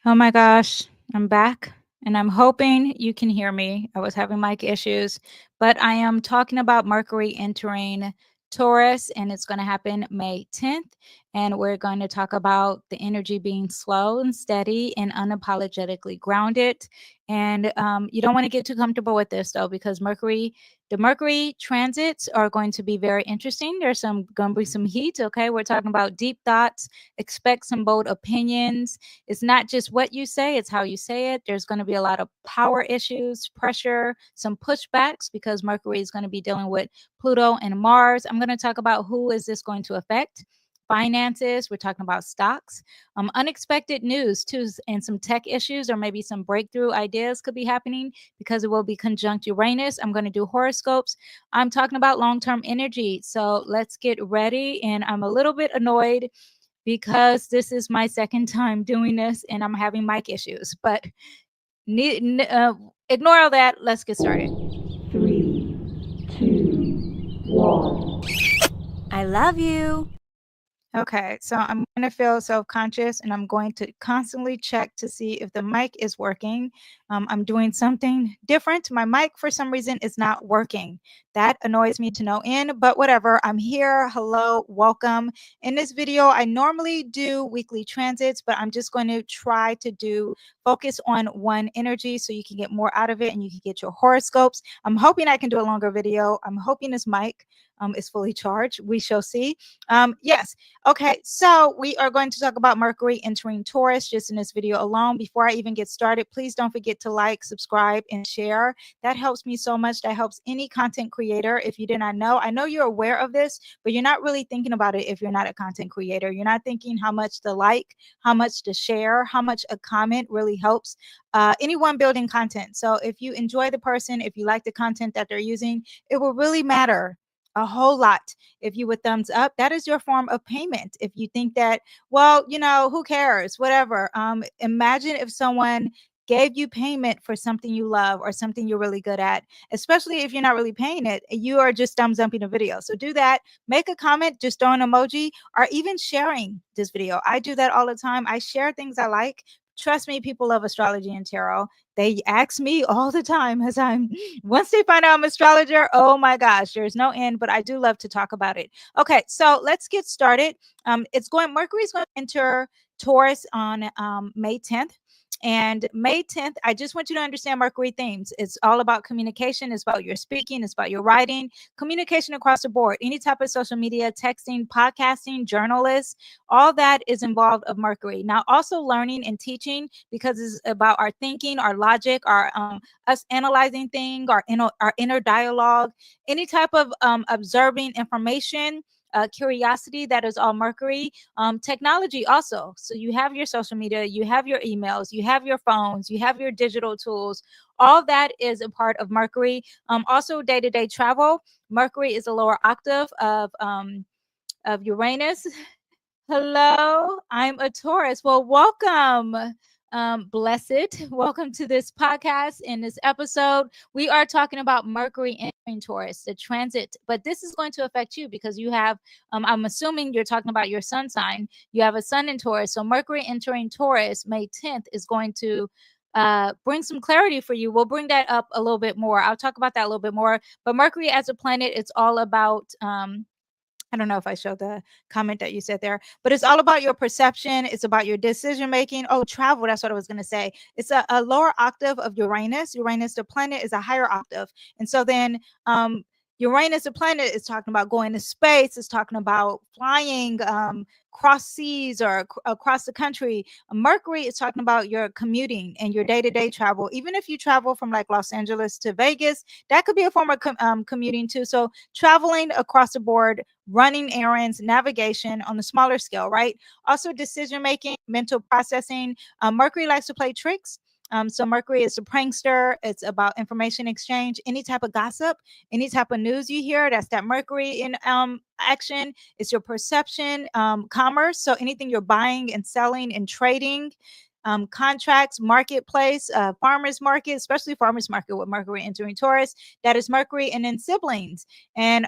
Oh my gosh, I'm back and I'm hoping you can hear me. I was having mic issues, but I am talking about Mercury entering Taurus and it's going to happen May 10th. And we're going to talk about the energy being slow and steady and unapologetically grounded. And you don't want to get too comfortable with this though, because the Mercury transits are going to be very interesting. There's going to be some heat. Okay. We're talking about deep thoughts, expect some bold opinions. It's not just what you say, it's how you say it. There's going to be a lot of power issues, pressure, some pushbacks because Mercury is going to be dealing with Pluto and Mars. I'm going to talk about who is this going to affect. Finances, we're talking about stocks, unexpected news too, and some tech issues or maybe some breakthrough ideas could be happening because it will be conjunct Uranus. I'm going to do horoscopes. I'm talking about long-term energy. So let's get ready. And I'm a little bit annoyed because this is my second time doing this and I'm having mic issues. But ignore all that. Let's get started. 3, 2, 1. I love you. Okay, so I'm going to feel self-conscious and I'm going to constantly check to see if the mic is working. I'm doing something different. My mic, for some reason, is not working. That annoys me to no end, but whatever. I'm here. Hello, welcome. In this video, I normally do weekly transits, but I'm just going to try to focus on one energy so you can get more out of it and you can get your horoscopes. I'm hoping I can do a longer video. I'm hoping this mic is fully charged. We shall see. Yes. Okay, so we are going to talk about Mercury entering Taurus just in this video alone. Before I even get started, please don't forget to like, subscribe, and share. That helps me so much. That helps any content creator. If you did not know, I know you're aware of this, but you're not really thinking about it if you're not a content creator. You're not thinking how much to like, how much to share, how much a comment really helps anyone building content. So if you enjoy the person, if you like the content that they're using, it will really matter a whole lot if you would thumbs up. That is your form of payment. If you think that, well, who cares, whatever. Imagine if someone gave you payment for something you love or something you're really good at, especially if you're not really paying it, you are just thumbs upping a video. So do that, make a comment, just throw an emoji, or even sharing this video. I do that all the time. I share things I like. Trust me, people love astrology and tarot. They ask me all the time as once they find out I'm an astrologer, oh my gosh, there's no end, but I do love to talk about it. Okay, so let's get started. Mercury's going to enter Taurus on May 10th. And May 10th, I just want you to understand Mercury themes. It's all about communication. It's about your speaking. It's about your writing, communication across the board, any type of social media, texting, podcasting, journalists, all that is involved of Mercury. Now, also learning and teaching, because it's about our thinking, our logic, our us analyzing things, our inner dialogue, any type of observing information, curiosity, that is all Mercury. Technology also. So you have your social media, you have your emails, you have your phones, you have your digital tools. All that is a part of Mercury. Also day-to-day travel. Mercury is a lower octave of Uranus. Hello, I'm a Taurus. Well, welcome, blessed. Welcome to this podcast. In this episode, we are talking about Mercury entering Taurus, the transit, but this is going to affect you because you have, I'm assuming you're talking about your sun sign. You have a sun in Taurus. So Mercury entering Taurus May 10th is going to bring some clarity for you. We'll bring that up a little bit more. I'll talk about that a little bit more. But Mercury as a planet, it's all about I don't know if I showed the comment that you said there, but it's all about your perception. It's about your decision making. Oh, travel. That's what I was going to say. It's a lower octave of Uranus. Uranus, the planet, is a higher octave. And so then Uranus, the planet, is talking about going to space. It's talking about flying cross seas or across the country. Mercury is talking about your commuting and your day-to-day travel. Even if you travel from like Los Angeles to Vegas, that could be a form of commuting too. So traveling across the board, running errands, navigation on a smaller scale, right? Also decision making, mental processing. Mercury likes to play tricks. So Mercury is a prankster. It's about information exchange, any type of gossip, any type of news you hear, that's that Mercury in action. It's your perception, commerce. So anything you're buying and selling and trading, contracts, marketplace, farmers market, especially farmers market with Mercury entering Taurus. That is Mercury. And then siblings and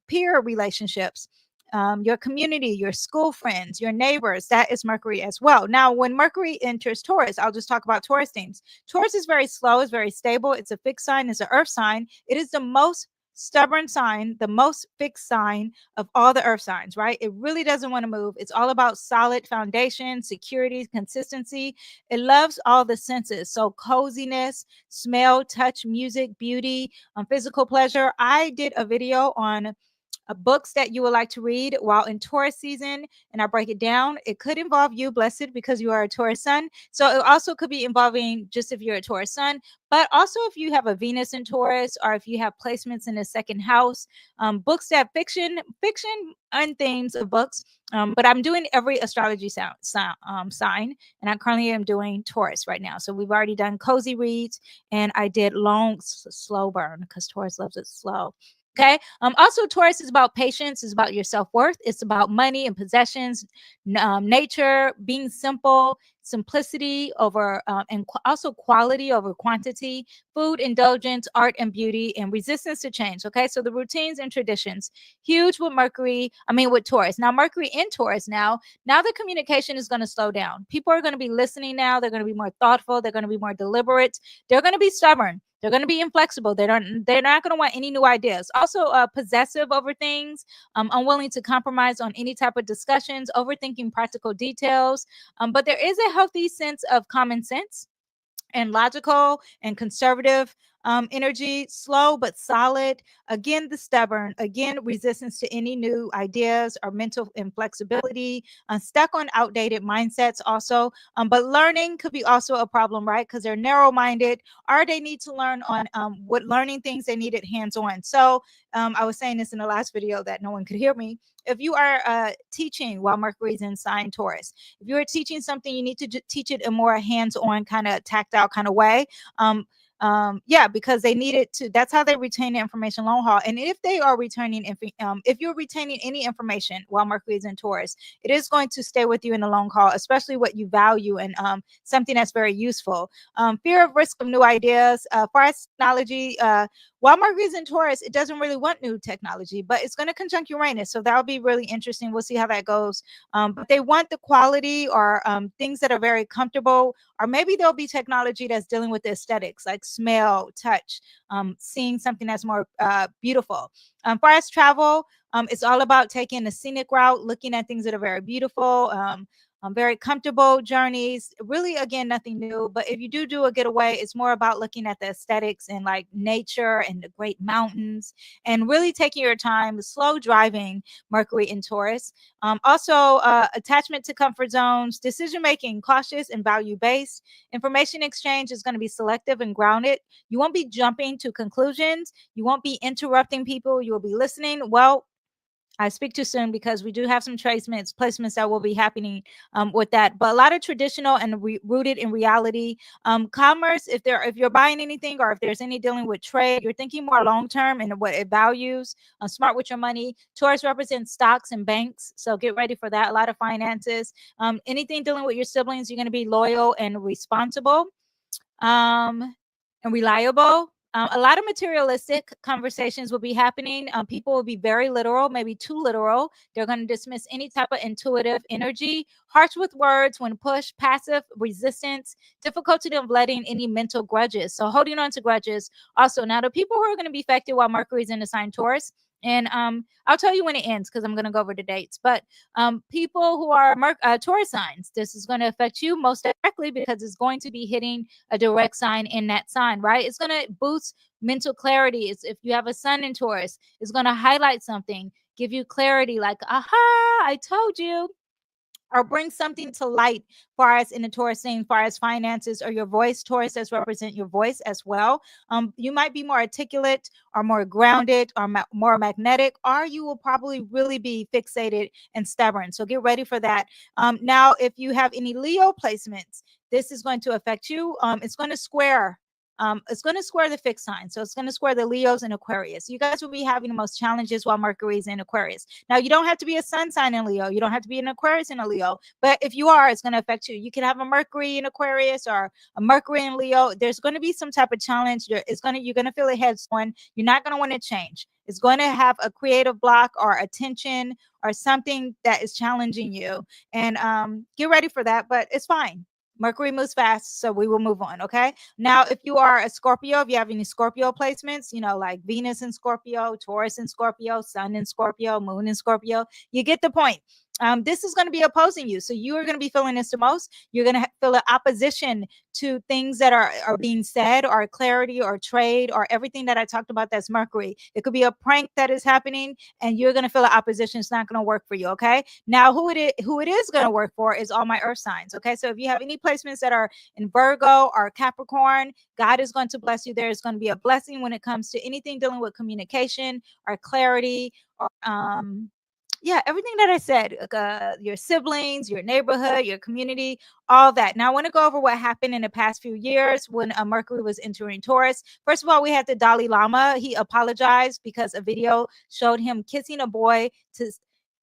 peer relationships. your community, your school friends, your neighbors. That is Mercury as well. Now, when Mercury enters Taurus, I'll just talk about Taurus themes. Taurus is very slow, it's very stable. It's a fixed sign, it's an earth sign. It is the most stubborn sign, the most fixed sign of all the earth signs, right? It really doesn't want to move. It's all about solid foundation, security, consistency. It loves all the senses. So coziness, smell, touch, music, beauty, physical pleasure. I did a video on books that you would like to read while in Taurus season, and I break it down. It could involve you, blessed, because you are a Taurus sun. So it also could be involving just if you're a Taurus sun, but also if you have a Venus in Taurus or if you have placements in the second house. Books that fiction and themes of books. But I'm doing every astrology sign, and I currently am doing Taurus right now. So we've already done cozy reads, and I did long, slow burn because Taurus loves it slow. Okay. Also, Taurus is about patience, it's about your self-worth, it's about money and possessions, nature, being simple, simplicity over and also quality over quantity, food, indulgence, art and beauty, and resistance to change. Okay, so the routines and traditions, huge with with Taurus. Now, Mercury in Taurus now the communication is going to slow down. People are going to be listening now. They're going to be more thoughtful. They're going to be more deliberate. They're going to be stubborn. They're going to be inflexible. They're not going to want any new ideas. Also, possessive over things, unwilling to compromise on any type of discussions, overthinking practical details. But there is a healthy sense of common sense and logical and conservative energy, slow but solid. Again, the stubborn. Again, resistance to any new ideas or mental inflexibility. Stuck on outdated mindsets also. But learning could be also a problem, right? Because they're narrow-minded, or they need to learn on what learning things they needed hands-on. So I was saying this in the last video that no one could hear me. If you are teaching while Mercury's in sign Taurus, if you're teaching something, you need to teach it in more hands-on, kind of tactile kind of way. Because they need it to, that's how they retain the information long haul. And if they are retaining if you're retaining any information while Mercury is in Taurus, it is going to stay with you in the long haul, especially what you value and something that's very useful. Fear of risk of new ideas, for technology, while Mercury is in Taurus, it doesn't really want new technology, but it's going to conjunct Uranus. So that'll be really interesting. We'll see how that goes. But they want the quality or things that are very comfortable, or maybe there'll be technology that's dealing with the aesthetics, like smell, touch, seeing something that's more beautiful. Far as travel, it's all about taking the scenic route, looking at things that are very beautiful, very comfortable journeys. Really, again, nothing new. But if you do a getaway, it's more about looking at the aesthetics and like nature and the great mountains, and really taking your time, slow driving, Mercury in Taurus. Also, attachment to comfort zones, decision making, cautious and value based. Information exchange is going to be selective and grounded. You won't be jumping to conclusions. You won't be interrupting people. You will be listening. Well, I speak too soon because we do have some placements that will be happening with that. But a lot of traditional and rooted in reality. Commerce, if you're buying anything or if there's any dealing with trade, you're thinking more long term and what it values. Smart with your money. Taurus represents stocks and banks, so get ready for that. A lot of finances. Anything dealing with your siblings, you're going to be loyal and responsible. And reliable. A lot of materialistic conversations will be happening. People will be very literal, maybe too literal. They're going to dismiss any type of intuitive energy. Harsh with words when pushed, passive, resistance, difficulty in letting any mental grudges. So holding on to grudges. Also, now the people who are going to be affected while Mercury's in the sign Taurus, and I'll tell you when it ends because I'm going to go over the dates. But people who are Taurus signs, this is going to affect you most directly because it's going to be hitting a direct sign in that sign, right? It's going to boost mental clarity. If you have a sun in Taurus, it's going to highlight something, give you clarity like, aha, I told you. Or bring something to light far as in the Taurus scene, far as finances or your voice. Taurus does represent your voice as well. You might be more articulate or more grounded or more magnetic, or you will probably really be fixated and stubborn. So get ready for that. Now, if you have any Leo placements, this is going to affect you. It's going to square It's going to square the fixed sign. So it's going to square the Leos and Aquarius. You guys will be having the most challenges while Mercury is in Aquarius. Now, you don't have to be a sun sign in Leo. You don't have to be an Aquarius in a Leo. But if you are, it's going to affect you. You can have a Mercury in Aquarius or a Mercury in Leo. There's going to be some type of challenge. You're going to feel a head on. You're not going to want to change. It's going to have a creative block or a tension or something that is challenging you. And get ready for that, but it's fine. Mercury moves fast, so we will move on. Okay. Now, if you are a Scorpio, if you have any Scorpio placements, like Venus in Scorpio, Taurus in Scorpio, Sun in Scorpio, Moon in Scorpio, you get the point. This is going to be opposing you. So you are going to be feeling this the most. You're going to feel an opposition to things that are being said, or clarity, or trade, or everything that I talked about. That's Mercury. It could be a prank that is happening, and you're going to feel an opposition. It's not going to work for you. Okay. Now, who it is going to work for is all my earth signs. Okay. So if you have any placements that are in Virgo or Capricorn, God is going to bless you. There is going to be a blessing when it comes to anything dealing with communication or clarity, or everything that I said, your siblings, your neighborhood, your community, all that. Now, I want to go over what happened in the past few years when Mercury was entering Taurus. First of all, we had the Dalai Lama. He apologized because a video showed him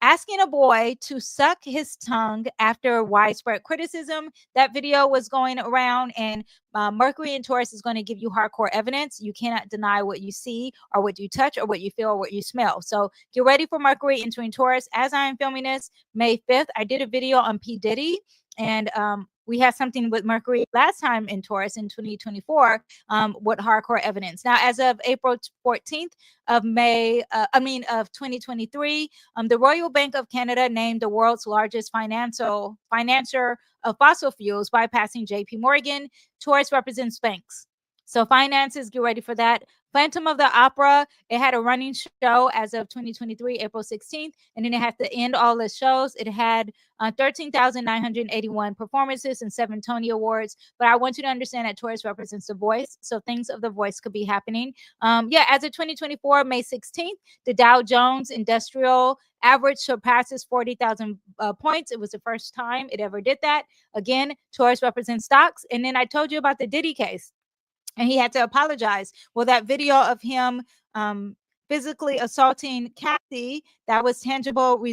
asking a boy to suck his tongue after widespread criticism. That video was going around, and Mercury in Taurus is going to give you hardcore evidence. You cannot deny what you see or what you touch or what you feel or what you smell. So get ready for Mercury entering Taurus. As I am filming this, May 5th, I did a video on P. Diddy, and we had something with Mercury last time in Taurus in 2024 with hardcore evidence. Now, as of April 14th of 2023, the Royal Bank of Canada named the world's largest financier of fossil fuels, bypassing JP Morgan. Taurus represents banks. So finances, get ready for that. Phantom of the Opera, it had a running show as of 2023, April 16th, and then it had to end all the shows. It had 13,981 performances and 7 Tony Awards. But I want you to understand that Taurus represents the voice, so things of the voice could be happening. As of 2024, May 16th, the Dow Jones Industrial Average surpasses 40,000 points. It was the first time it ever did that. Again, Taurus represents stocks. And then I told you about the Diddy case, and he had to apologize. Well, that video of him physically assaulting Kathy, that was tangible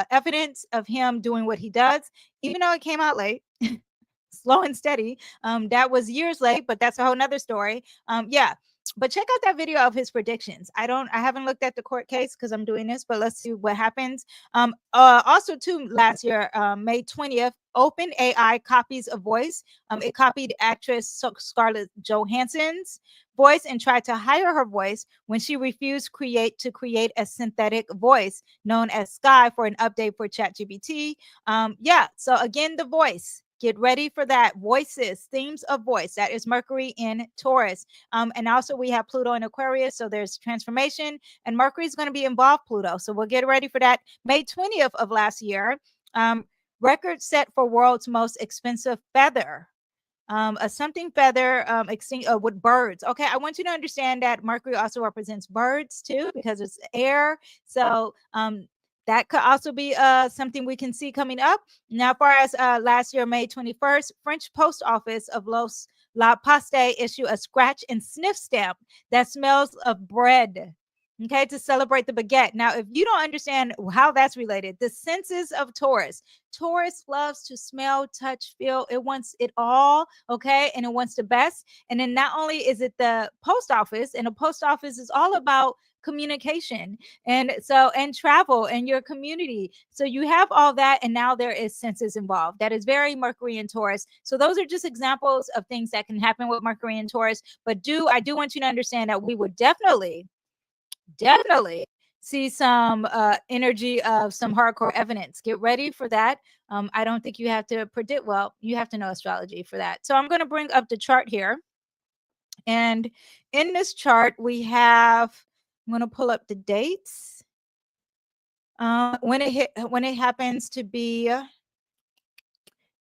evidence of him doing what he does, even though it came out late. Slow and steady. That was years late, but that's a whole nother story. But check out that video of his predictions. I haven't looked at the court case because I'm doing this, but let's see what happens. Also too, last year, May 20th, OpenAI copies a voice. It copied actress Scarlett Johansson's voice and tried to hire her voice when she refused to create a synthetic voice known as Sky for an update for ChatGPT. So again, the voice. Get ready for that. Voices, themes of voice. That is Mercury in Taurus. And also we have Pluto in Aquarius. So there's transformation, and Mercury is going to be involved, Pluto. So we'll get ready for that. May 20th of last year, record set for world's most expensive feather. A something feather with birds. Okay, I want you to understand that Mercury also represents birds too, because it's air. So that could also be something we can see coming up. Now, as far as last year, May 21st, French post office of La Poste issue a scratch and sniff stamp that smells of bread. Okay, to celebrate the baguette. Now, if you don't understand how that's related, the senses of Taurus. Taurus loves to smell, touch, feel. It wants it all, okay? And it wants the best. And then not only is it the post office, and the post office is all about communication and travel and your community. So you have all that, and now there is senses involved. That is very Mercury and Taurus. So those are just examples of things that can happen with Mercury and Taurus. But I do want you to understand that we would definitely see some energy of some hardcore evidence. Get ready for that. I don't think you have to predict. Well, you have to know astrology for that. So I'm going to bring up the chart here. And in this chart, I'm going to pull up the dates. When it happens to be,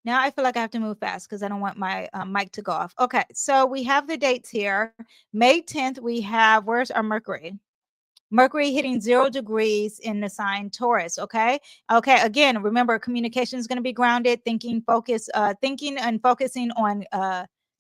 now I feel like I have to move fast because I don't want my mic to go off. Okay, so we have the dates here. May 10th, where's our Mercury? Mercury hitting 0 degrees in the sign Taurus. Okay. Again, remember, communication is going to be grounded, thinking and focusing on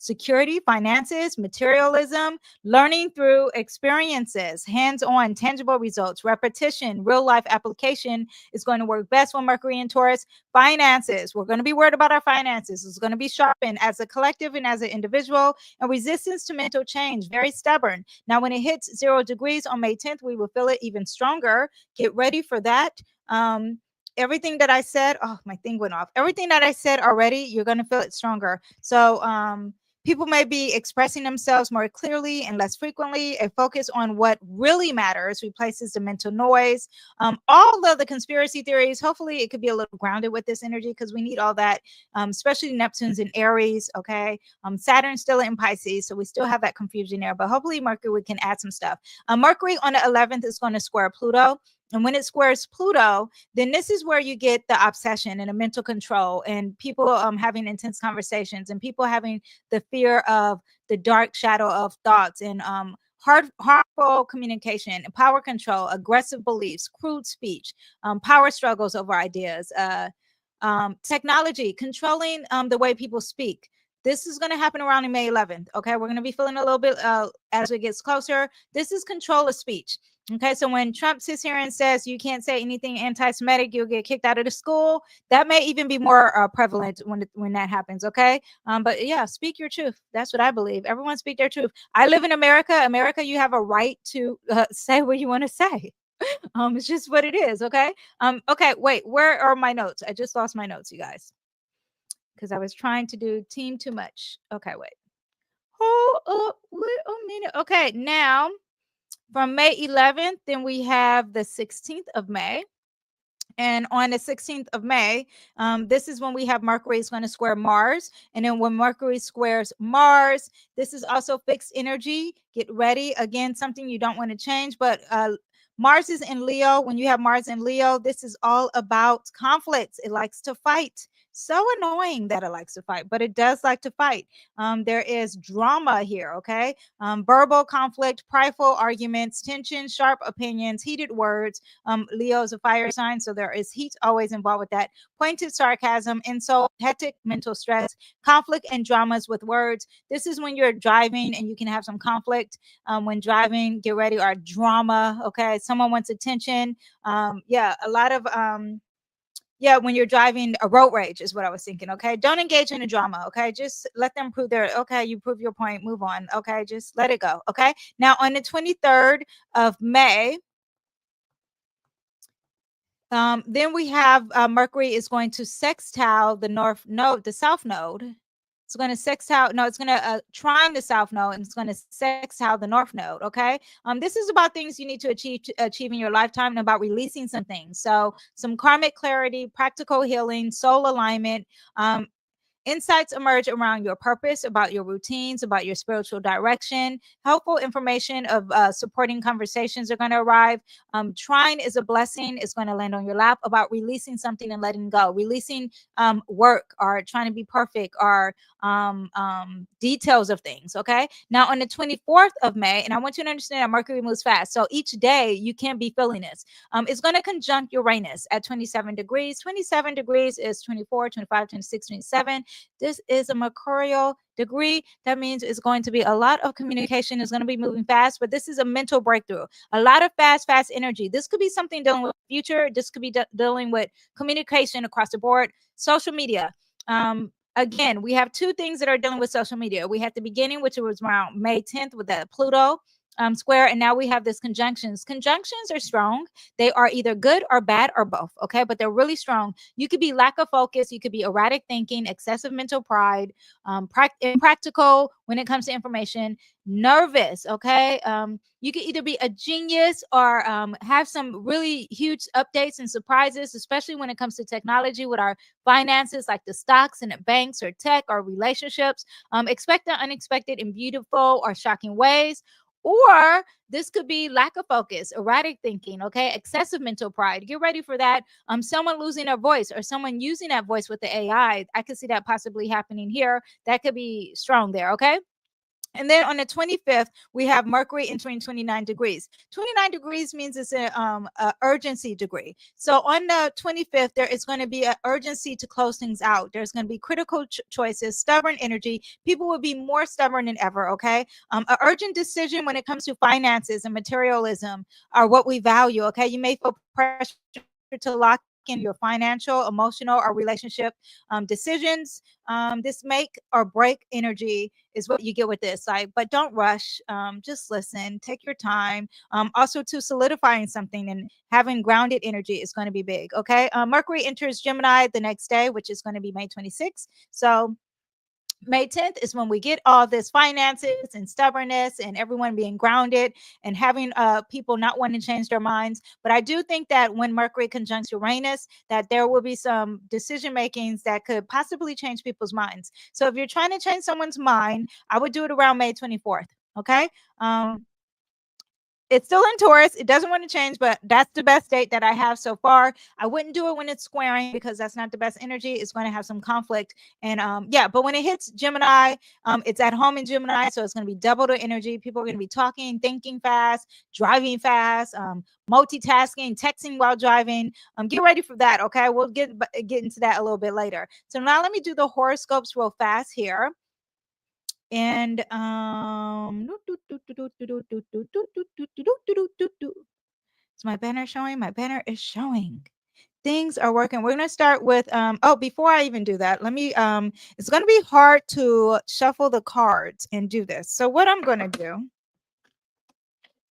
security, finances, materialism, learning through experiences, hands-on, tangible results, repetition, real-life application is going to work best when Mercury in Taurus. Finances, we're going to be worried about our finances. It's going to be sharpened as a collective and as an individual. And resistance to mental change, very stubborn. Now, when it hits 0 degrees on May 10th, we will feel it even stronger. Get ready for that. Everything that I said, oh, my thing went off. Everything that I said already, you're going to feel it stronger. So, people may be expressing themselves more clearly and less frequently. A focus on what really matters replaces the mental noise. All of the conspiracy theories, hopefully it could be a little grounded with this energy because we need all that, especially Neptune's in Aries, okay? Saturn's still in Pisces, so we still have that confusion there. But hopefully Mercury can add some stuff. Mercury on the 11th is going to square Pluto. And when it squares Pluto, then this is where you get the obsession and the mental control and people having intense conversations and people having the fear of the dark shadow of thoughts and harmful communication, power control, aggressive beliefs, crude speech, power struggles over ideas, technology, controlling the way people speak. This is going to happen around May 11th. Okay, we're going to be feeling a little bit as it gets closer. This is control of speech. Okay, so when Trump sits here and says you can't say anything anti-Semitic, you'll get kicked out of the school. That may even be more prevalent when that happens. Okay, but yeah, speak your truth. That's what I believe. Everyone speak their truth. I live in America. America, you have a right to say what you want to say. It's just what it is. Okay. Okay. Wait. Where are my notes? I just lost my notes, you guys, because I was trying to do team too much. Okay. Wait. Hold up. Wait a minute. Okay. Now. From May 11th, then we have the 16th of May. And on the 16th of May, this is when we have Mercury is going to square Mars. And then when Mercury squares Mars, this is also fixed energy. Get ready. Again, something you don't want to change. But Mars is in Leo. When you have Mars in Leo, this is all about conflicts. It likes to fight. So annoying that it likes to fight, but it does like to fight. There is drama here, okay? Verbal conflict, prideful arguments, tension, sharp opinions, heated words. Leo is a fire sign, so there is heat always involved with that. Pointed sarcasm, insult, hectic mental stress, conflict and dramas with words. This is when you're driving and you can have some conflict. When driving, get ready, or drama, okay? Someone wants attention. Yeah, a lot of yeah, when you're driving, a road rage is what I was thinking. Okay, don't engage in a drama. Okay, just let them prove their okay. You prove your point, move on. Okay, just let it go. Okay, now on the 23rd of May, then we have Mercury is going to sextile the north node, the south node. It's going to sextile, no, it's going to trine the south node, and it's going to sextile the north node. Okay. This is about things you need to achieve in your lifetime and about releasing some things. So some karmic clarity, practical healing, soul alignment. Insights emerge around your purpose, about your routines, about your spiritual direction. Helpful information of supporting conversations are going to arrive. Trine is a blessing. It's going to land on your lap about releasing something and letting go. Releasing work or trying to be perfect or details of things. Okay. Now on the 24th of May, and I want you to understand that Mercury moves fast. So each day you can be feeling this. It's going to conjunct Uranus at 27 degrees. 27 degrees is 24, 25, 26, 27. This is a mercurial degree. That means it's going to be a lot of communication. Is going to be moving fast, but this is a mental breakthrough. A lot of fast energy. This could be something dealing with the future. This could be dealing with communication across the board. Social media. Again, we have two things that are dealing with social media. We had the beginning, which was around May 10th with the Pluto square, and now we have this conjunctions. Conjunctions are strong. They are either good or bad or both, okay? But they're really strong. You could be lack of focus. You could be erratic thinking, excessive mental pride, impractical when it comes to information, nervous, okay? You could either be a genius or have some really huge updates and surprises, especially when it comes to technology with our finances, like the stocks and the banks or tech or relationships. Expect the unexpected in beautiful or shocking ways. Or this could be lack of focus, erratic thinking, okay, excessive mental pride. Get ready for that. Someone losing their voice or someone using that voice with the AI. I could see that possibly happening here. That could be strong there, okay? And then on the 25th, we have Mercury entering 29 degrees. 29 degrees means it's a urgency degree. So on the 25th, there is going to be an urgency to close things out. There's going to be critical choices, stubborn energy. People will be more stubborn than ever, okay? An urgent decision when it comes to finances and materialism are what we value, okay? You may feel pressure to lock in your financial, emotional, or relationship decisions. This make or break energy is what you get with this. Like, but don't rush. Just listen. Take your time. Also, to solidifying something and having grounded energy is going to be big. Okay. Mercury enters Gemini the next day, which is going to be May 26th. So May 10th is when we get all this finances and stubbornness and everyone being grounded and having people not wanting to change their minds. But I do think that when Mercury conjuncts Uranus, that there will be some decision makings that could possibly change people's minds. So if you're trying to change someone's mind, I would do it around May 24th. Okay. It's still in Taurus. It doesn't want to change, but that's the best date that I have so far. I wouldn't do it when it's squaring because that's not the best energy. It's going to have some conflict. And yeah, but when it hits Gemini, it's at home in Gemini. So it's going to be double the energy. People are going to be talking, thinking fast, driving fast, multitasking, texting while driving. Get ready for that. Okay. We'll get into that a little bit later. So now let me do the horoscopes real fast here. And is my banner showing? My banner is showing. Things are working. We're going to start with oh, before I even do that, let me it's going to be hard to shuffle the cards and do this. So what I'm going to do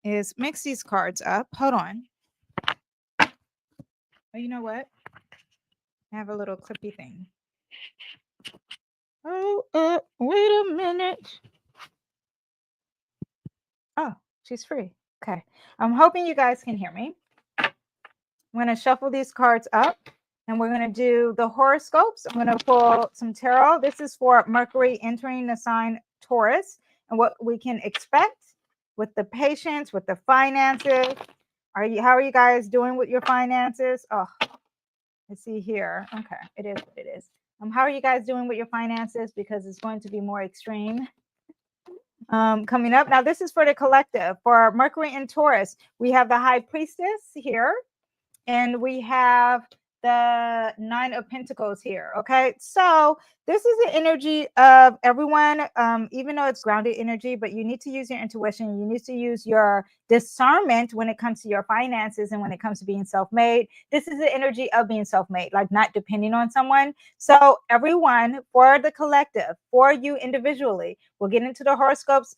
is mix these cards up. Hold on. Oh, you know what? I have a little clippy thing. Oh, wait a minute. Oh, she's free. Okay. I'm hoping you guys can hear me. I'm going to shuffle these cards up and we're going to do the horoscopes. I'm going to pull some tarot. This is for Mercury entering the sign Taurus and what we can expect with the patience, with the finances. How are you guys doing with your finances? Oh, let's see here. Okay. It is what it is. How are you guys doing with your finances? Because it's going to be more extreme. Coming up. Now, this is for the collective. For Mercury in Taurus, we have the High Priestess here, and we have the Nine of Pentacles here. Okay, so this is the energy of everyone, even though it's grounded energy, but you need to use your intuition. You need to use your discernment when it comes to your finances and when it comes to being self-made. This is the energy of being self-made, like not depending on someone. So everyone, for the collective, for you individually, we'll get into the horoscopes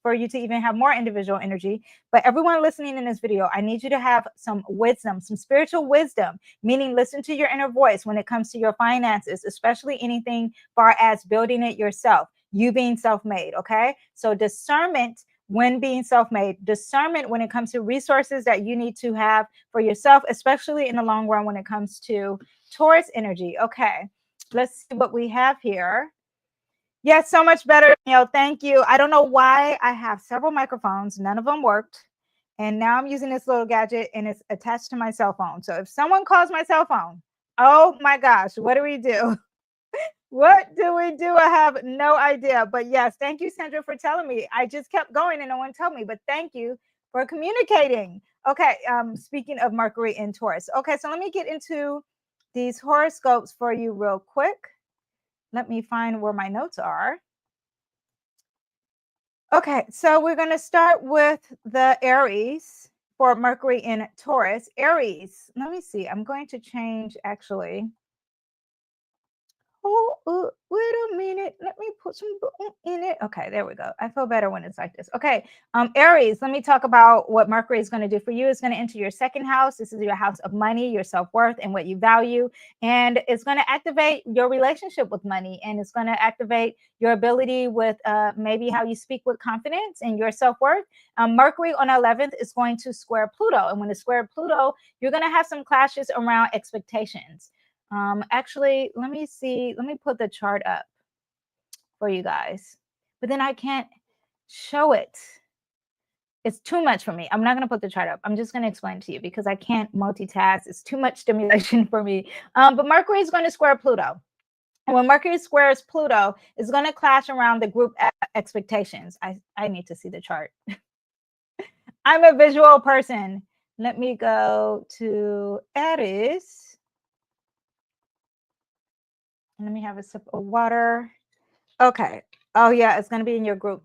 for you to even have more individual energy. But everyone listening in this video, I need you to have some wisdom, some spiritual wisdom, meaning listen to your inner voice when it comes to your finances, especially anything far as building it yourself, you being self-made, okay? So discernment when being self-made, discernment when it comes to resources that you need to have for yourself, especially in the long run when it comes to Taurus energy. Okay, let's see what we have here. Yes, so much better, Danyell. Thank you. I don't know why I have several microphones. None of them worked. And now I'm using this little gadget and it's attached to my cell phone. So if someone calls my cell phone, oh my gosh, what do we do? What do we do? I have no idea. But yes, thank you, Sandra, for telling me. I just kept going and no one told me. But thank you for communicating. Okay, speaking of Mercury in Taurus. Okay, so let me get into these horoscopes for you real quick. Let me find where my notes are. Okay, so we're going to start with the Aries for Mercury in Taurus. Aries, let me see. I'm going to change actually. Oh, wait a minute. Let me put some in it. Okay, there we go. I feel better when it's like this. Okay, Aries, let me talk about what Mercury is going to do for you. It's going to enter your second house. This is your house of money, your self-worth, and what you value. And it's going to activate your relationship with money. And it's going to activate your ability with maybe how you speak with confidence and your self-worth. Mercury on the 11th is going to square Pluto. And when it's square Pluto, you're going to have some clashes around expectations. Actually, let me see. Let me put the chart up for you guys, but then I can't show it. It's too much for me. I'm not going to put the chart up. I'm just going to explain to you because I can't multitask. It's too much stimulation for me. But Mercury is going to square Pluto. And when Mercury squares Pluto, it's going to clash around the group expectations. I need to see the chart. I'm a visual person. Let me go to Aries. Let me have a sip of water. Okay. Oh, yeah, it's going to be in your group.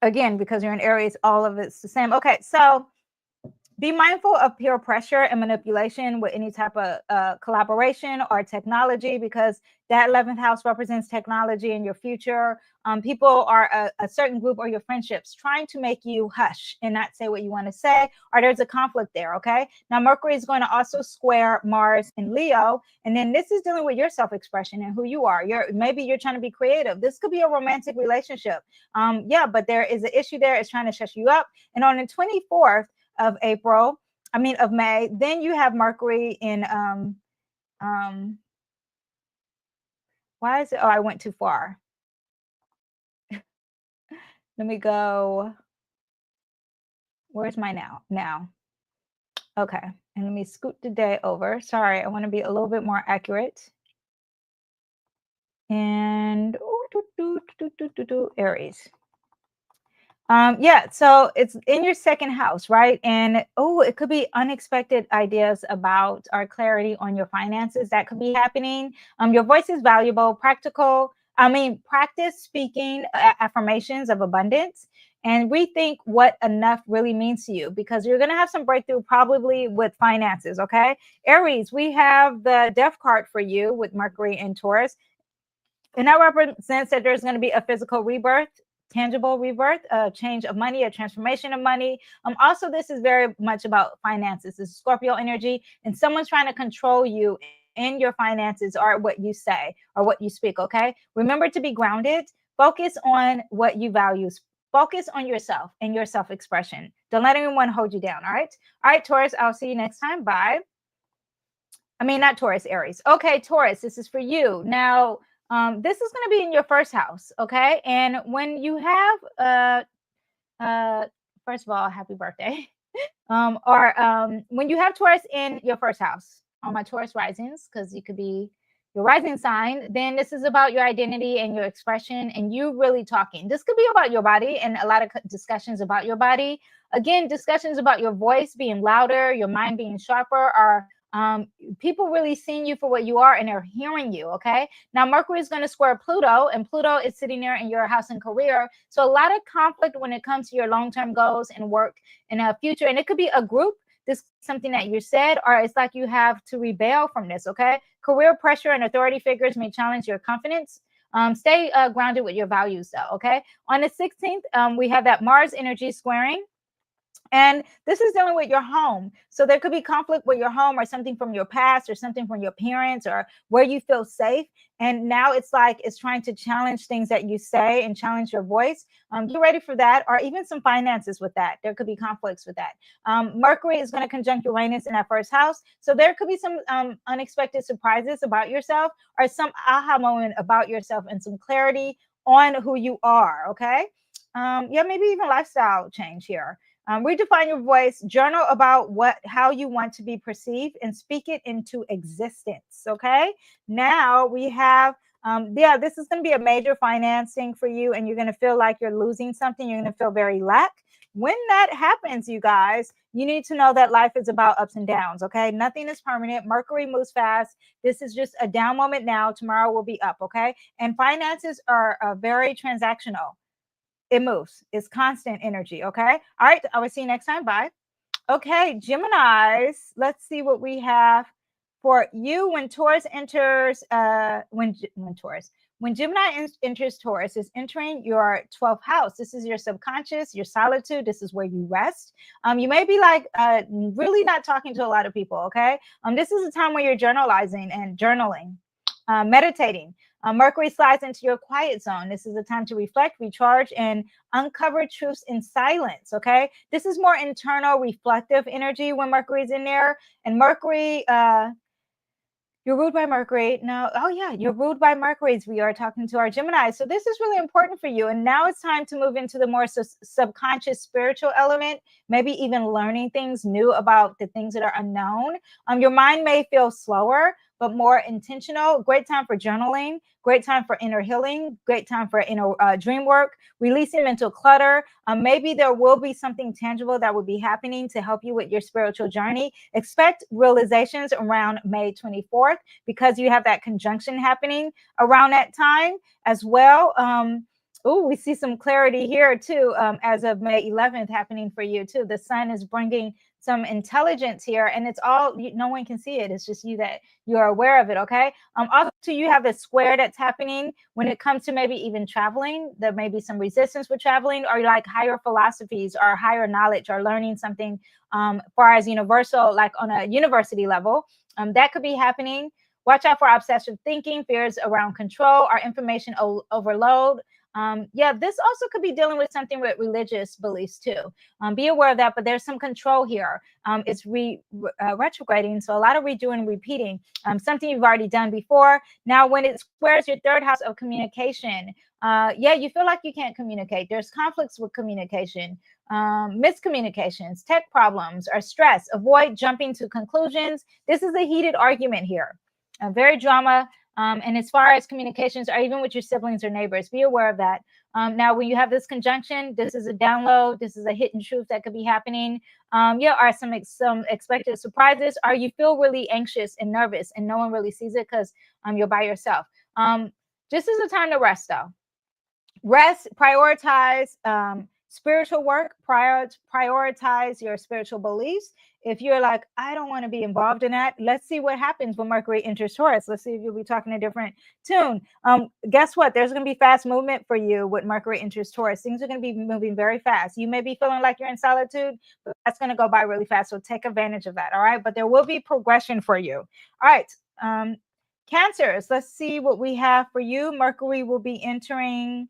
Again, because you're in Aries, all of it's the same. Okay, so be mindful of peer pressure and manipulation with any type of collaboration or technology, because that 11th house represents technology in your future. People are a certain group or your friendships trying to make you hush and not say what you want to say, or there's a conflict there, okay? Now, Mercury is going to also square Mars in Leo, and then this is dealing with your self-expression and who you are. Maybe you're trying to be creative. This could be a romantic relationship. Yeah, but there is an issue there. It's trying to shut you up. And on the 24th, of May, then you have Mercury in why is it? Oh, I went too far. Let me go. Where's my now? Okay, and let me scoot the day over. Sorry, I want to be a little bit more accurate. And Aries. Yeah, so it's in your second house, right? And it could be unexpected ideas about or clarity on your finances that could be happening. Your voice is valuable, practice speaking affirmations of abundance and rethink what enough really means to you, because you're going to have some breakthrough probably with finances, okay? Aries, we have the death card for you with Mercury in Taurus. And that represents that there's going to be a physical rebirth, tangible rebirth, a change of money, a transformation of money. Also, this is very much about finances. This is Scorpio energy, and someone's trying to control you in your finances or what you say or what you speak, okay? Remember to be grounded. Focus on what you value. Focus on yourself and your self-expression. Don't let anyone hold you down, all right? All right, Taurus, I'll see you next time. Bye. Not Taurus, Aries. Okay, Taurus, this is for you. Now, this is going to be in your first house, okay? And when you have, first of all, happy birthday. When you have Taurus in your first house, on my Taurus risings, because you could be your rising sign, then this is about your identity and your expression and you really talking. This could be about your body and a lot of discussions about your body. Again, discussions about your voice being louder, your mind being sharper, or people really seeing you for what you are and they're hearing you, okay? Now, Mercury is going to square Pluto, and Pluto is sitting there in your house and career. So a lot of conflict when it comes to your long-term goals and work in a future. And it could be a group. This is something that you said, or it's like you have to rebel from this, okay? Career pressure and authority figures may challenge your confidence. Stay grounded with your values, though, okay? On the 16th, we have that Mars energy squaring. And this is dealing with your home. So there could be conflict with your home or something from your past or something from your parents or where you feel safe. And now it's like it's trying to challenge things that you say and challenge your voice. Get ready for that, or even some finances with that. There could be conflicts with that. Mercury is going to conjunct Uranus in that first house. So there could be some unexpected surprises about yourself or some aha moment about yourself and some clarity on who you are, okay? Yeah, maybe even lifestyle change here. Redefine your voice, journal about how you want to be perceived and speak it into existence. Okay. Now we have, this is going to be a major financing for you and you're going to feel like you're losing something. You're going to feel very lack. When that happens, you guys, you need to know that life is about ups and downs. Okay. Nothing is permanent. Mercury moves fast. This is just a down moment now. Tomorrow will be up. Okay. And finances are very transactional. It moves. It's constant energy. Okay. All right. I will see you next time. Bye. Okay. Geminis. Let's see what we have for you when Taurus enters. When Gemini enters Taurus, is entering your 12th house. This is your subconscious, your solitude. This is where you rest. You may be like really not talking to a lot of people. Okay. This is a time where you're journalizing and journaling, meditating. Mercury slides into your quiet zone. This is a time to reflect, recharge, and uncover truths in silence, okay? This is more internal, reflective energy when Mercury's in there. And Mercury, you're ruled by Mercury. Now, you're ruled by Mercury as we are talking to our Gemini. So this is really important for you. And now it's time to move into the more subconscious spiritual element, maybe even learning things new about the things that are unknown. Your mind may feel slower, but more intentional. Great time for journaling, great time for inner healing, great time for inner dream work, releasing mental clutter. Maybe there will be something tangible that will be happening to help you with your spiritual journey. Expect realizations around May 24th because you have that conjunction happening around that time as well. Oh, we see some clarity here too, as of May 11th happening for you too. The sun is bringing some intelligence here, and it's all, no one can see it. It's just you that you are aware of it. Okay. Also, you have the square that's happening when it comes to maybe even traveling. There may be some resistance with traveling, or like higher philosophies or higher knowledge or learning something far as universal, like on a university level. That could be happening. Watch out for obsessive thinking, fears around control, or information overload. Yeah, this also could be dealing with something with religious beliefs too. Be aware of that, but there's some control here. It's retrograding, so a lot of redoing and repeating. Something you've already done before. Now, when it squares your third house of communication, yeah, you feel like you can't communicate. There's conflicts with communication, miscommunications, tech problems, or stress. Avoid jumping to conclusions. This is a heated argument here. Very drama. And as far as communications, or even with your siblings or neighbors, be aware of that. Now, when you have this conjunction, this is a download. This is a hidden truth that could be happening. Yeah, are some expected surprises, or you feel really anxious and nervous, and no one really sees it because you're by yourself. This is a time to rest, though. Rest, prioritize spiritual work, prioritize your spiritual beliefs. If you're like, I don't want to be involved in that, let's see what happens when Mercury enters Taurus. Let's see if you'll be talking a different tune. Guess what? There's going to be fast movement for you with Mercury enters Taurus. Things are going to be moving very fast. You may be feeling like you're in solitude, but that's going to go by really fast. So take advantage of that. All right. But there will be progression for you. All right. Cancers. Let's see what we have for you. Mercury will be entering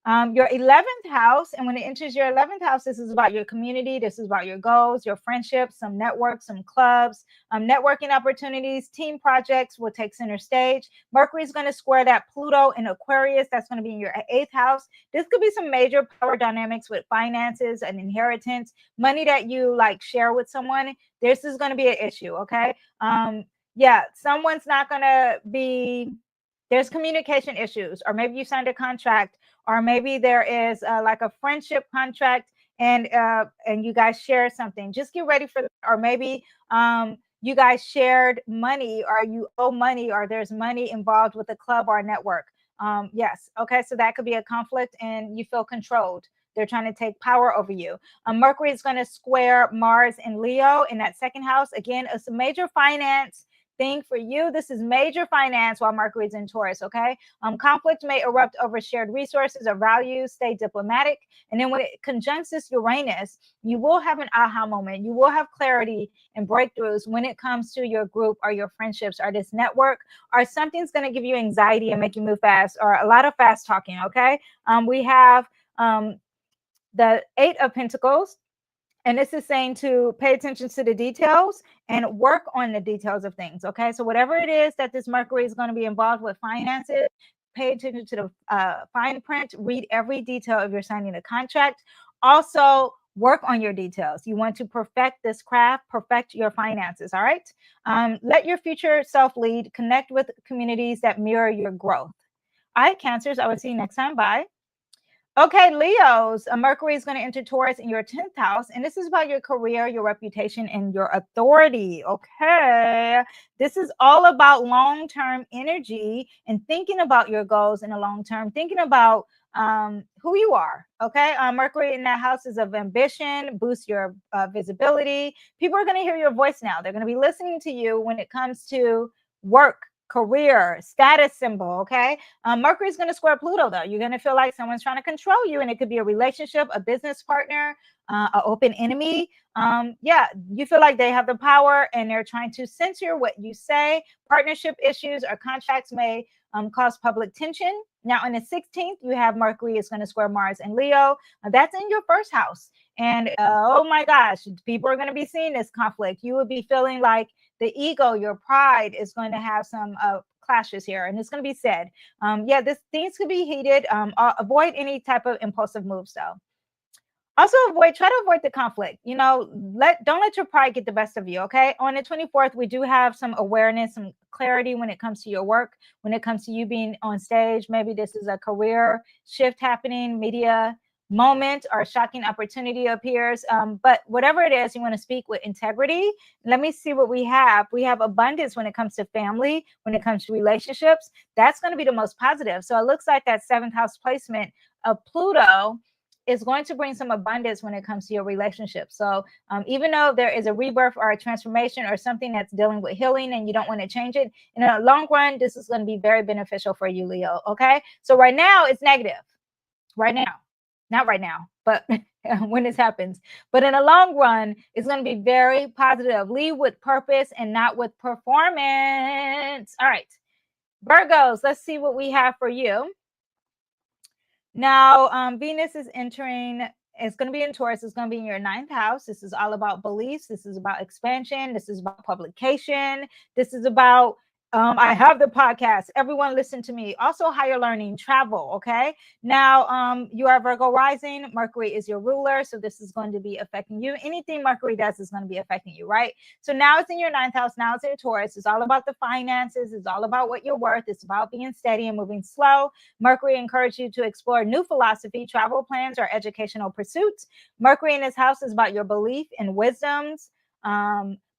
your 11th house. And when it enters your 11th house, this is about your community. This is about your goals, your friendships, some networks, some clubs, networking opportunities, team projects will take center stage. Mercury is going to square that Pluto in Aquarius. That's going to be in your 8th house. This could be some major power dynamics with finances and inheritance, money that you like share with someone. This is going to be an issue. Okay. Yeah, someone's not going to be, there's communication issues, or maybe you signed a contract, or maybe there is like a friendship contract, and you guys share something. Just get ready for that. Or maybe you guys shared money, or you owe money, or there's money involved with a club or a network. Yes. Okay. So that could be a conflict, and you feel controlled. They're trying to take power over you. Mercury is going to square Mars and Leo in that 2nd house. Again, it's a major finance thing for you. This is major finance while Mercury is in Taurus. Okay. Conflict may erupt over shared resources or values. Stay diplomatic. And then when it conjuncts this Uranus, you will have an aha moment. You will have clarity and breakthroughs when it comes to your group or your friendships or this network, or something's going to give you anxiety and make you move fast, or a lot of fast talking. Okay. We have the 8 of Pentacles. And this is saying to pay attention to the details and work on the details of things. Okay. So whatever it is that this Mercury is going to be involved with finances, pay attention to the fine print, read every detail if you're signing a contract. Also, work on your details. You want to perfect this craft, perfect your finances. All right. Let your future self lead, connect with communities that mirror your growth. All right, Cancers, I will see you next time. Bye. Okay, Leos, Mercury is going to enter Taurus in your 10th house, and this is about your career, your reputation, and your authority. Okay, this is all about long-term energy and thinking about your goals in the long term, thinking about who you are. Okay, Mercury in that house is of ambition, boost your visibility. People are going to hear your voice now. They're going to be listening to you when it comes to work, career, status symbol. Okay. Mercury is going to square Pluto, though. You're going to feel like someone's trying to control you, and it could be a relationship, a business partner, an open enemy. Yeah, you feel like they have the power and they're trying to censor what you say. Partnership issues or contracts may cause public tension. Now, on the 16th, you have Mercury is going to square Mars and Leo. That's in your 1st house. And oh my gosh, people are going to be seeing this conflict. You would be feeling like the ego, your pride is going to have some clashes here, and it's going to be said. Yeah, things could be heated. Avoid any type of impulsive moves, though. Also try to avoid the conflict. You know, don't let your pride get the best of you, okay? On the 24th, we do have some awareness, some clarity when it comes to your work, when it comes to you being on stage. Maybe this is a career shift happening, media moment or shocking opportunity appears. But whatever it is, you want to speak with integrity. Let me see what we have. We have abundance when it comes to family, when it comes to relationships. That's going to be the most positive. So it looks like that 7th house placement of Pluto is going to bring some abundance when it comes to your relationship. So even though there is a rebirth or a transformation or something that's dealing with healing and you don't want to change it, in the long run, this is going to be very beneficial for you, Leo. Okay. So right now it's negative. Right now. Not right now, but when this happens. But in the long run, it's going to be very positive. Lead with purpose and not with performance. All right. Virgos, let's see what we have for you. Now, Venus is entering, it's going to be in Taurus. It's going to be in your 9th house. This is all about beliefs. This is about expansion. This is about publication. This is about, I have the podcast. Everyone listen to me. Also higher learning, travel. Okay. Now, you are Virgo rising. Mercury is your ruler. So this is going to be affecting you. Anything Mercury does is going to be affecting you, right? So now it's in your 9th house. Now it's in Taurus. It's all about the finances. It's all about what you're worth. It's about being steady and moving slow. Mercury encourages you to explore new philosophy, travel plans, or educational pursuits. Mercury in this house is about your belief and wisdoms.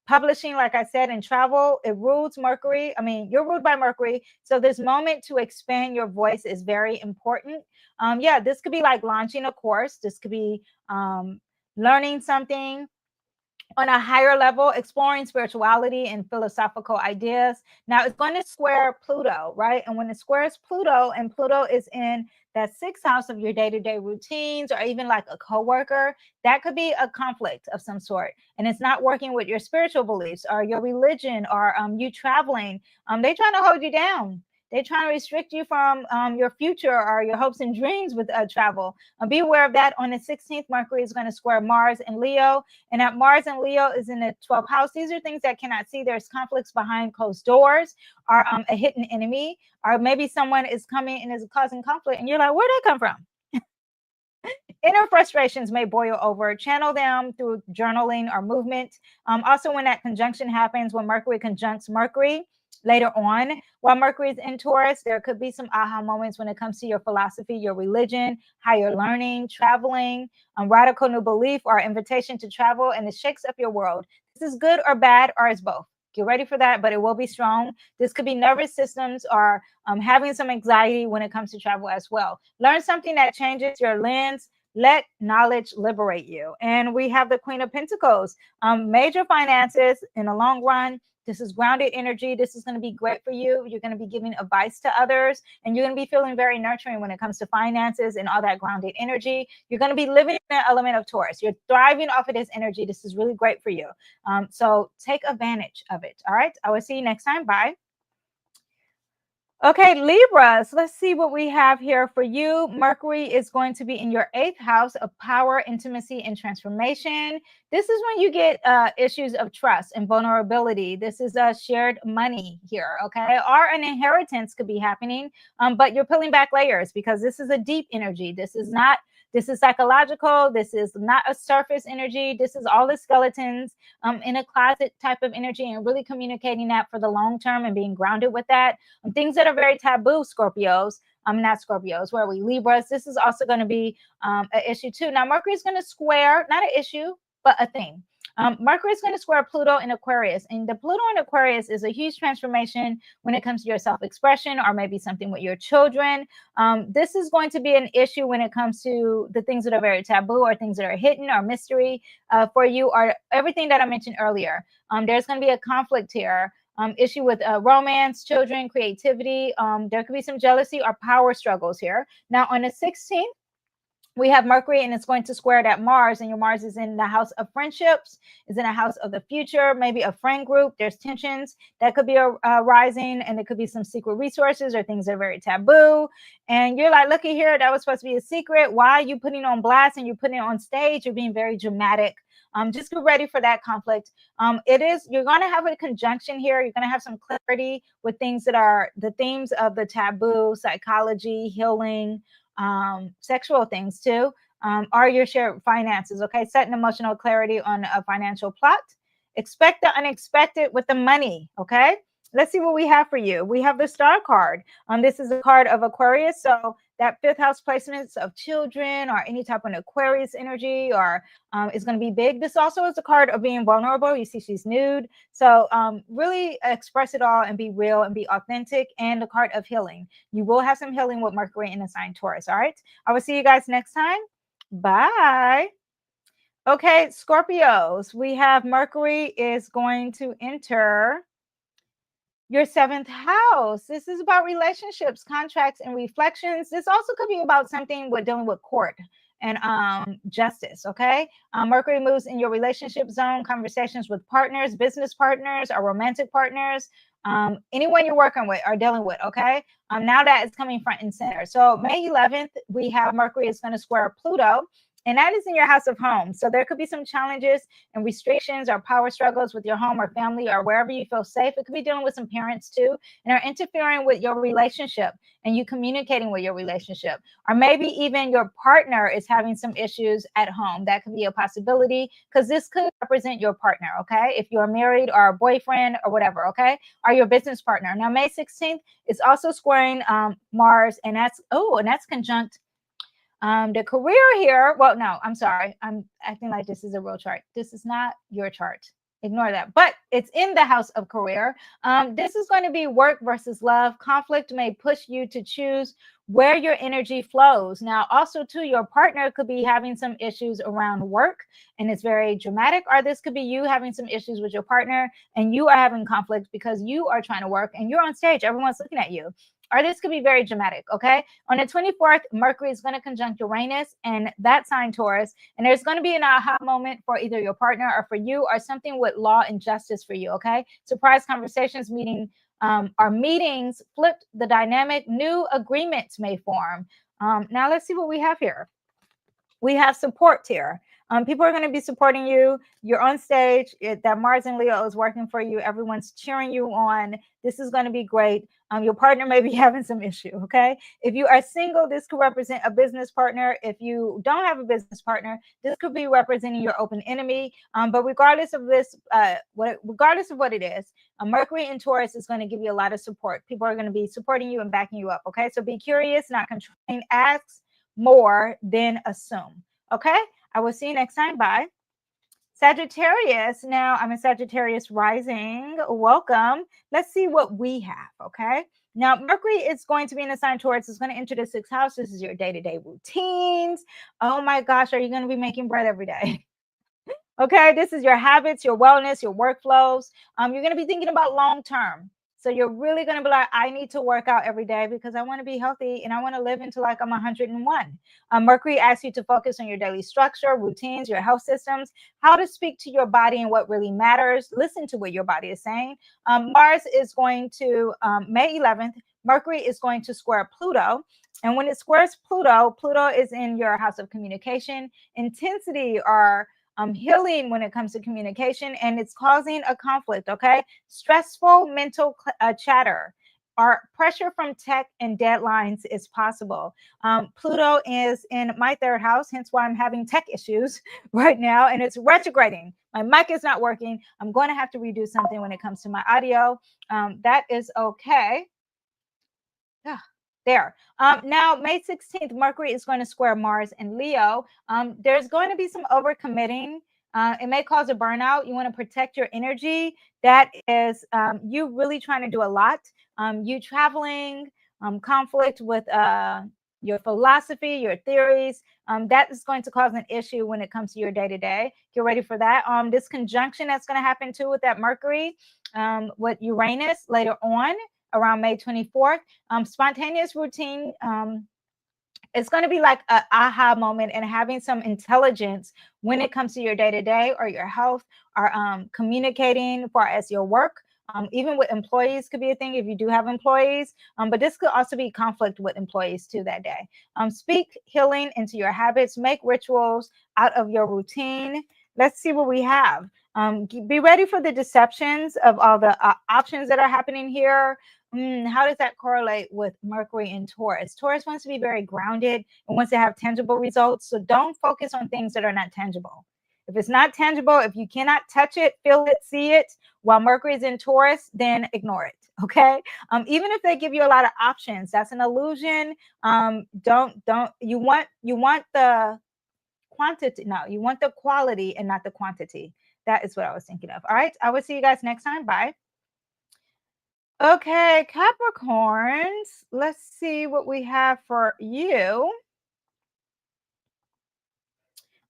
Publishing, like I said, and travel, it rules Mercury. I mean, you're ruled by Mercury. So this moment to expand your voice is very important. Yeah, this could be like launching a course. This could be learning something on a higher level, exploring spirituality and philosophical ideas. Now it's going to square Pluto, right? And when it squares Pluto, and Pluto is in that 6th house of your day-to-day routines, or even like a coworker, that could be a conflict of some sort. And it's not working with your spiritual beliefs or your religion or you traveling. They're trying to hold you down. They're trying to restrict you from your future or your hopes and dreams with travel. Be aware of that. On the 16th, Mercury is going to square Mars and Leo. And that Mars and Leo is in the 12th house. These are things that cannot see. There's conflicts behind closed doors, or a hidden enemy, or maybe someone is coming and is causing conflict. And you're like, where'd that come from? Inner frustrations may boil over. Channel them through journaling or movement. Also, when that conjunction happens, when Mercury conjuncts Mercury, later on, while Mercury is in Taurus, there could be some aha moments when it comes to your philosophy, your religion, higher learning, traveling, radical new belief, or invitation to travel, and it shakes up your world. This is good or bad, or it's both. Get ready for that, but it will be strong. This could be nervous systems or having some anxiety when it comes to travel as well. Learn something that changes your lens. Let knowledge liberate you. And we have the Queen of Pentacles. Major finances in the long run. This is grounded energy. This is going to be great for you. You're going to be giving advice to others, and you're going to be feeling very nurturing when it comes to finances and all that grounded energy. You're going to be living in the element of Taurus. You're thriving off of this energy. This is really great for you. So take advantage of it. All right. I will see you next time. Bye. Okay, Libras, let's see what we have here for you. Mercury is going to be in your 8th house of power, intimacy, and transformation. This is when you get issues of trust and vulnerability. This is shared money here, okay? Or an inheritance could be happening, but you're pulling back layers because this is a deep energy. This is psychological. This is not a surface energy. This is all the skeletons in a closet type of energy, and really communicating that for the long term and being grounded with that. Things that are very taboo, Scorpios, not Scorpios, where we Libras, this is also going to be an issue too. Now, Mercury is going to square, not an issue, but a thing. Mercury is going to square Pluto in Aquarius, and the Pluto in Aquarius is a huge transformation when it comes to your self-expression, or maybe something with your children. This is going to be an issue when it comes to the things that are very taboo, or things that are hidden or mystery for you, or everything that I mentioned earlier. There's going to be a conflict here. Issue with romance, children, creativity. There could be some jealousy or power struggles here. Now, on the 16th, we have Mercury, and it's going to square that Mars, and your Mars is in the house of friendships, is in a house of the future, maybe a friend group. There's tensions that could be rising, and there could be some secret resources or things that are very taboo. And you're like, looky here, that was supposed to be a secret. Why are you putting it on blast and you're putting it on stage? You're being very dramatic. Just get ready for that conflict. You're going to have a conjunction here. You're going to have some clarity with things that are the themes of the taboo, psychology, healing, sexual things too. are your shared finances, okay? Setting emotional clarity on a financial plot. Expect the unexpected with the money, okay? Let's see what we have for you. We have the Star card. This is a card of Aquarius, so that fifth house placements of children or any type of Aquarius energy or is going to be big. This also is a card of being vulnerable. You see she's nude. So really express it all and be real and be authentic, and the card of healing. You will have some healing with Mercury in the sign Taurus, all right? I will see you guys next time. Bye. Okay, Scorpios, we have Mercury is going to enter your seventh house. This is about relationships, contracts, and reflections. This also could be about something with dealing with court and justice, okay? Mercury moves in your relationship zone, conversations with partners, business partners, or romantic partners, anyone you're working with or dealing with, okay? Now that is coming front and center. So May 11th, we have Mercury is going to square Pluto, and that is in your house of home. So there could be some challenges and restrictions or power struggles with your home or family or wherever you feel safe. It could be dealing with some parents too, and are interfering with your relationship and you communicating with your relationship. Or maybe even your partner is having some issues at home. That could be a possibility, because this could represent your partner, okay? If you're married or a boyfriend or whatever, okay? Or your business partner. Now, May 16th is also squaring Mars, and that's conjunct the career here. Well, no, I'm sorry. I'm acting like this is a real chart. This is not your chart. Ignore that. But it's in the house of career. This is going to be work versus love. Conflict may push you to choose where your energy flows. Now, also, too, your partner could be having some issues around work, and it's very dramatic. Or this could be you having some issues with your partner, and you are having conflict because you are trying to work and you're on stage. Everyone's looking at you. Or this could be very dramatic, okay? On the 24th, Mercury is going to conjunct Uranus and that sign Taurus, and there's going to be an aha moment for either your partner or for you, or something with law and justice for you, okay? Surprise conversations, or meetings flip the dynamic. New agreements may form. Now let's see what we have here. We have support here. People are going to be supporting you. You're on stage. That Mars and Leo is working for you. Everyone's cheering you on. This is going to be great. Your partner may be having some issue, okay? If you are single, this could represent a business partner. If you don't have a business partner, this could be representing your open enemy. But regardless of this, regardless of what it is, Mercury in Taurus is going to give you a lot of support. People are going to be supporting you and backing you up, okay? So be curious, not controlling. Ask more than assume, okay? I will see you next time. Bye. Sagittarius. Now, I'm a Sagittarius rising. Welcome. Let's see what we have, okay? Now, Mercury is going to be in the sign Taurus. It's going to enter the sixth house. This is your day-to-day routines. Oh my gosh, are you going to be making bread every day? Okay, this is your habits, your wellness, your workflows. You're going to be thinking about long-term. So you're really going to be like, I need to work out every day because I want to be healthy and I want to live until like I'm 101. Mercury asks you to focus on your daily structure, routines, your health systems, how to speak to your body and what really matters. Listen to what your body is saying. Mars is going to, May 11th, Mercury is going to square Pluto. And when it squares Pluto, Pluto is in your house of communication, intensity, or healing when it comes to communication, and it's causing a conflict, okay? Stressful mental chatter or pressure from tech and deadlines is possible. Pluto is in my third house, hence why I'm having tech issues right now, and it's retrograding. My mic is not working. I'm going to have to redo something when it comes to my audio. That is okay. Yeah. There. Now, May 16th, Mercury is going to square Mars and Leo. There's going to be some overcommitting. It may cause a burnout. You want to protect your energy. That is you really trying to do a lot. You traveling, conflict with your philosophy, your theories. That is going to cause an issue when it comes to your day-to-day. Get ready for that. This conjunction that's going to happen too with that Mercury, with Uranus later on, around May 24th. Spontaneous routine. It's going to be like an aha moment and having some intelligence when it comes to your day-to-day or your health, or communicating far as your work. Even with employees could be a thing if you do have employees. But this could also be conflict with employees too that day. Speak healing into your habits. Make rituals out of your routine. Let's see what we have. Be ready for the deceptions of all the options that are happening here. How does that correlate with Mercury in Taurus? Taurus wants to be very grounded and wants to have tangible results. So don't focus on things that are not tangible. If it's not tangible, if you cannot touch it, feel it, see it, while Mercury is in Taurus, then ignore it. Okay. Even if they give you a lot of options, that's an illusion. Don't you want the quantity? No, you want the quality and not the quantity. That is what I was thinking of. All right. I will see you guys next time. Bye. Okay, Capricorns, let's see what we have for you.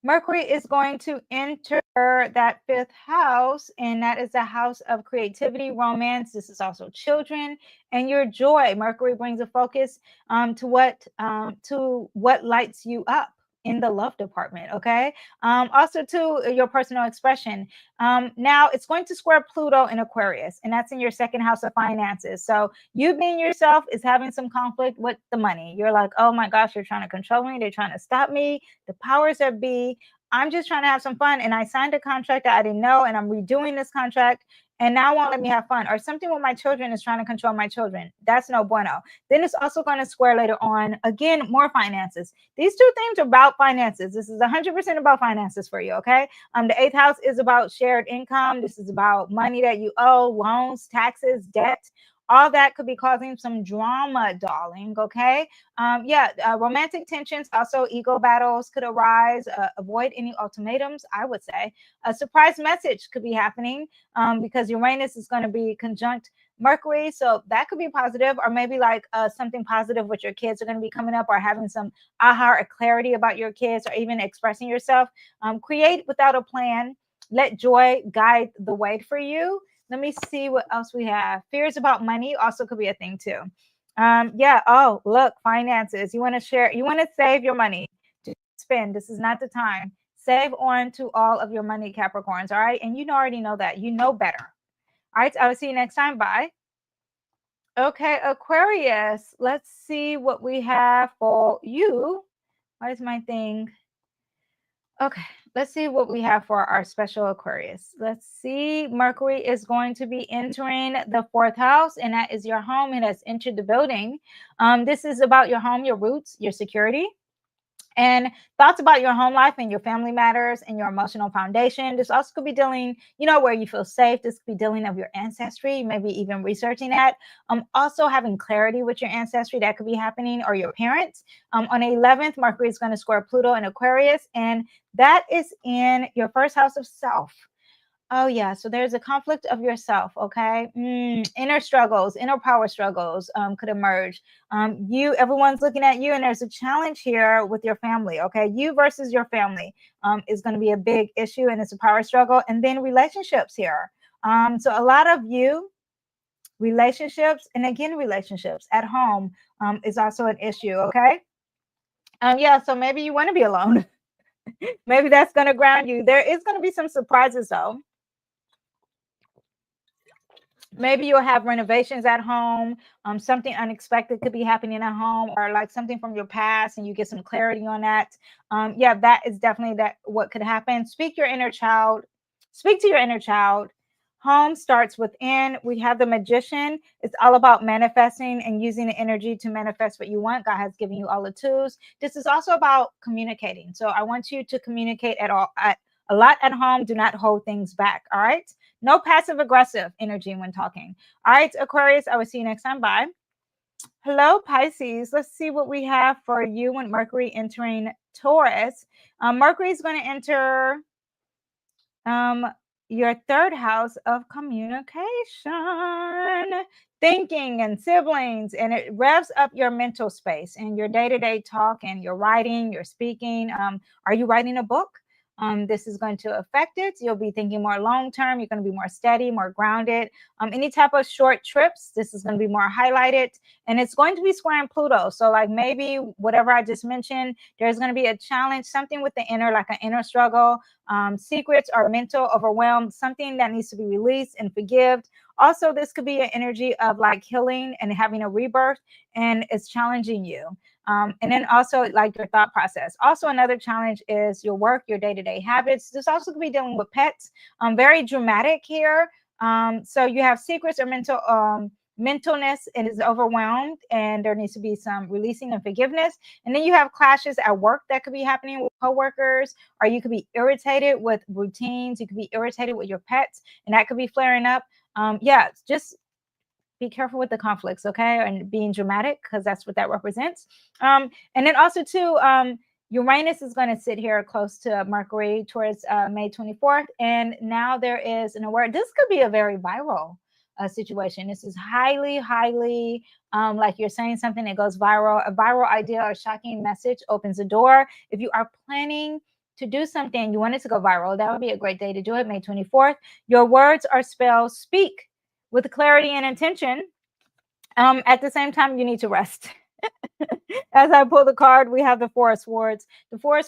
Mercury is going to enter that fifth house, and that is a house of creativity, romance. This is also children and your joy. Mercury brings a focus to what lights you up in the love department. Okay. Also to your personal expression. Now it's going to square Pluto in Aquarius, and that's in your second house of finances. So you being yourself is having some conflict with the money. You're like, oh my gosh, they're trying to control me. They're trying to stop me. The powers that be. I'm just trying to have some fun. And I signed a contract that I didn't know, and I'm redoing this contract. And now won't let me have fun. Or something with my children is trying to control my children. That's no bueno. Then it's also going to square later on. Again, more finances. These two things are about finances. This is 100% about finances for you, okay? The eighth house is about shared income. This is about money that you owe, loans, taxes, debt. All that could be causing some drama, darling, okay? Romantic tensions, also ego battles could arise. Avoid any ultimatums, I would say. A surprise message could be happening because Uranus is going to be conjunct Mercury. So that could be positive, or maybe like something positive with your kids are going to be coming up, or having some aha or clarity about your kids, or even expressing yourself. Create without a plan. Let joy guide the way for you. Let me see what else we have. Fears about money also could be a thing too. Oh, look, finances. You want to share, you want to save your money. Just spend. This is not the time. Save on to all of your money, Capricorns. All right. And you already know that. You know better. All right. I will see you next time. Bye. Okay, Aquarius. Let's see what we have for you. Why is my thing? Okay, let's see what we have for our special Aquarius. Let's see. Mercury is going to be entering the fourth house, and that is your home. It has entered the building. This is about your home, your roots, your security, and thoughts about your home life and your family matters and your emotional foundation. This also could be dealing, where you feel safe. This could be dealing of your ancestry, maybe even researching that. Also having clarity with your ancestry, that could be happening, or your parents. On the 11th, Mercury is going to square Pluto in Aquarius, and that is in your first house of self. Oh, yeah. So there's a conflict of yourself. Okay. Inner struggles, inner power struggles could emerge. Everyone's looking at you, and there's a challenge here with your family. Okay. You versus your family is going to be a big issue, and it's a power struggle. And then relationships here. So a lot of you, relationships, and again, relationships at home is also an issue. Okay. So maybe you want to be alone. Maybe that's going to ground you. There is going to be some surprises though. Maybe you'll have renovations at home. Something unexpected could be happening at home, or like something from your past, and you get some clarity on that. That is definitely what could happen. Speak to your inner child. Home starts within. We have the Magician. It's all about manifesting and using the energy to manifest what you want. God has given you all the tools. This is also about communicating. So I want you to communicate a lot at home. Do not hold things back. All right. No passive aggressive energy when talking. All right, Aquarius, I will see you next time. Bye. Hello, Pisces. Let's see what we have for you when Mercury entering Taurus. Mercury is going to enter your third house of communication, thinking, and siblings, and it revs up your mental space and your day-to-day talk and your writing, your speaking. Are you writing a book? This is going to affect it. You'll be thinking more long-term. You're going to be more steady, more grounded. Any type of short trips, this is going to be more highlighted, and it's going to be squaring Pluto. So like maybe whatever I just mentioned, there's going to be a challenge, something with the inner, like an inner struggle. secrets or mental overwhelm, something that needs to be released and forgive. Also, this could be an energy of like healing and having a rebirth, and it's challenging you. And then also like your thought process. Also, another challenge is your work, your day-to-day habits. This also could be dealing with pets. Very dramatic here. So you have secrets or mentalness and is overwhelmed, and there needs to be some releasing and forgiveness. And then you have clashes at work that could be happening with coworkers, or you could be irritated with routines. You could be irritated with your pets, and that could be flaring up. Yeah, just be careful with the conflicts, okay, and being dramatic, because that's what that represents. And then also too, Uranus is going to sit here close to Mercury towards May 24th, and now there is an aware. This could be a very viral situation. This is highly like you're saying something that goes viral. A viral idea or shocking message opens the door. If you are planning to do something, you want it to go viral, that would be a great day to do it, May 24th. Your words or spells speak with clarity and intention. At the same time, you need to rest. As I pull the card, we have the Four of Swords. The Four of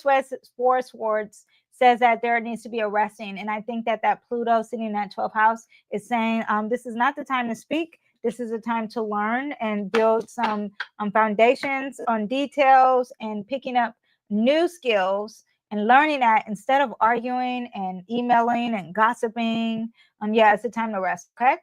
Swords says that there needs to be a resting. And I think that Pluto sitting in that 12th house is saying this is not the time to speak. This is a time to learn and build some foundations on details and picking up new skills and learning that instead of arguing and emailing and gossiping. Yeah, it's a time to rest, okay?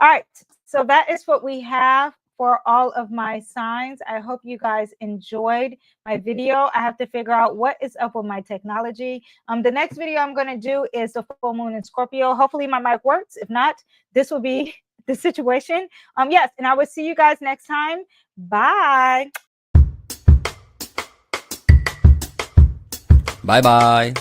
All right, so that is what we have for all of my signs. I hope you guys enjoyed my video. I have to figure out what is up with my technology. The next video I'm going to do is the full moon in Scorpio. Hopefully my mic works. If not, this will be the situation. Yes, and I will see you guys next time. Bye. Bye bye.